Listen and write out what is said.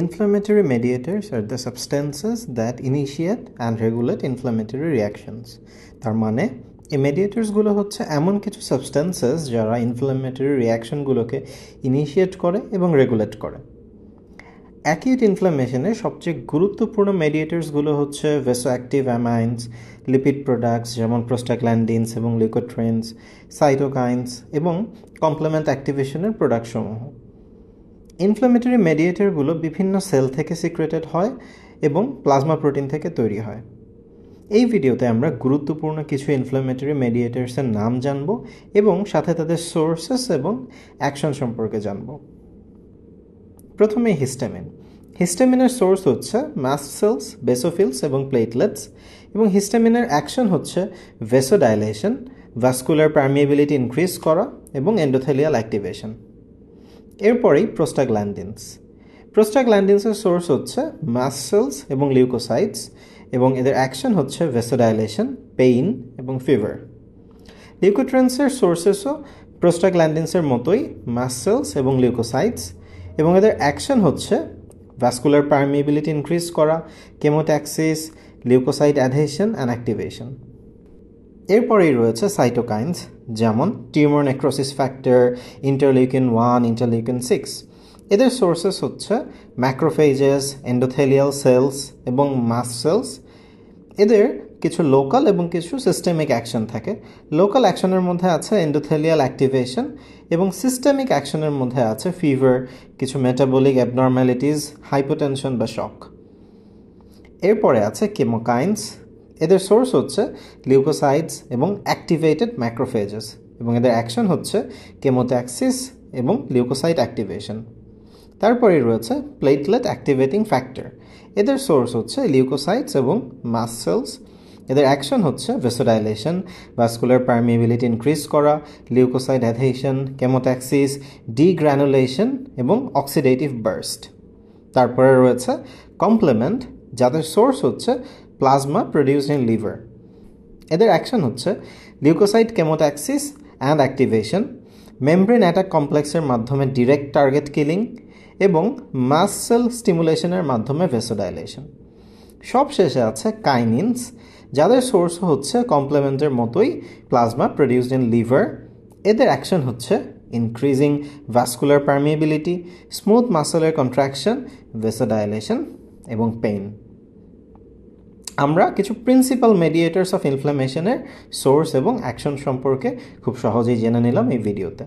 Inflammatory mediators are the substances that initiate and regulate inflammatory reactions. তার মানে এই mediatorsগুলো হচ্ছে এমন কিছু সাবস্টেন্সেস যারা ইনফ্ল্যামেটরি রিয়াকশনগুলোকে ইনিশিয়েট করে এবং রেগুলেট করে। অ্যাকিউট ইনফ্লামেশনে সবচেয়ে গুরুত্বপূর্ণ মেডিয়েটার্সগুলো হচ্ছে ভেসোঅ্যাক্টিভ অ্যামাইন্স, লিপিড প্রোডাক্টস যেমন প্রোস্টাগ্ল্যান্ডিনস এবং লিউকোট্রিনস, সাইটোকাইনস এবং কমপ্লিমেন্ট অ্যাক্টিভেশনের প্রোডাক্টসমূহ। ইনফ্ল্যামেটরি মেডিয়েটরগুলো বিভিন্ন সেল থেকে সিক্রেটেড হয় এবং প্লাজমা প্রোটিন থেকে তৈরি হয়। এই ভিডিওতে আমরা গুরুত্বপূর্ণ কিছু ইনফ্ল্যামেটরি মেডিয়েটার্সের নাম জানব এবং সাথে তাদের সোর্সেস এবং অ্যাকশন সম্পর্কে জানব। প্রথমে হিস্টামিন। হিস্টামিনের সোর্স হচ্ছে মাস্ট সেলস, বেসোফিলস এবং প্লেটলেটস, এবং হিস্টামিনের অ্যাকশন হচ্ছে ভেসোডাইলেশন, ভাস্কুলার পারমিয়েবিলিটি ইনক্রিজ করা এবং এন্ডোথেলিয়াল অ্যাক্টিভেশন। এরপরেই প্রোস্টাগ্ল্যান্ডিনস। প্রোস্টাগ্ল্যান্ডিনসের সোর্স হচ্ছে মাস্ট সেলস এবং লিউকোসাইটস, এবং এদের অ্যাকশন হচ্ছে ভেসোডাইলেশন, পেইন এবং ফিভার। লিউকোট্রিনসের সোর্সেসও প্রোস্টাগ্ল্যান্ডিনসের মতোই মাস্ট সেলস এবং লিউকোসাইটস, এবং এদের অ্যাকশন হচ্ছে ভাস্কুলার পারমিয়েবিলিটি ইনক্রিজ করা, chemotaxis, leukocyte adhesion and activation. এরপরেই রয়েছে সাইটোকাইনস, যেমন tumour necrosis factor, interleukin 1, interleukin 6। এদের সোর্সেস হচ্ছে ম্যাক্রোফেজেস, এন্ডোথেলিয়াল সেলস এবং মাস্ট সেলস। এদের কিছু লোকাল এবং কিছু সিস্টেমিক অ্যাকশন থাকে। লোকাল অ্যাকশনের মধ্যে আছে এন্ডোথেলিয়াল অ্যাক্টিভেশন, এবং সিস্টেমিক অ্যাকশনের মধ্যে আছে ফিভার, কিছু মেটাবলিক অ্যাবনর্ম্যালিটিস, হাইপোটেনশন বা শক। এরপরে আছে কেমোকাইনস। এদের সোর্স হচ্ছে লিউকোসাইটস এবং অ্যাক্টিভেটেড ম্যাক্রোফেজেস, এবং এদের অ্যাকশন হচ্ছে কেমোট্যাক্সিস এবং লিউকোসাইট অ্যাক্টিভেশন। তারপরেই রয়েছে প্লেটলেট অ্যাক্টিভেটিং ফ্যাক্টর। এদের সোর্স হচ্ছে লিউকোসাইটস এবং মাস্ট সেলস। এদের অ্যাকশন হচ্ছে ভেসোডাইলেশন, ভাস্কুলার পারমিয়েবিলিটি ইনক্রিজ করা, লিউকোসাইট অ্যাডহেশন, কেমোট্যাক্সিস, ডিগ্র্যানুলেশন এবং অক্সিডেটিভ বার্স্ট। তারপরে রয়েছে কমপ্লিমেন্ট, যাদের সোর্স হচ্ছে প্লাজমা প্রডিউসড ইন লিভার। এদের অ্যাকশন হচ্ছে leukocyte chemotaxis and activation, membrane attack কমপ্লেক্সের মাধ্যমে ডিরেক্ট টার্গেট কিলিং এবং মাস্ট সেল স্টিমুলেশনের মাধ্যমে ভেসোডাইলেশন। সবশেষে আছে কাইনিনস, যাদের সোর্স হচ্ছে কমপ্লিমেন্টের মতোই প্লাজমা প্রডিউসড ইন লিভার। এদের অ্যাকশন হচ্ছে ইনক্রিজিং ভাস্কুলার পারমিয়েবিলিটি, স্মুথ মাসেলের কন্ট্রাকশন, ভেসোডাইলেশন এবং পেইন। আমরা কিছু প্রিন্সিপাল মেডিয়েটার্স অফ ইনফ্লামেশনের সোর্স এবং অ্যাকশন সম্পর্কে খুব সহজেই জেনে নিলাম এই ভিডিওতে।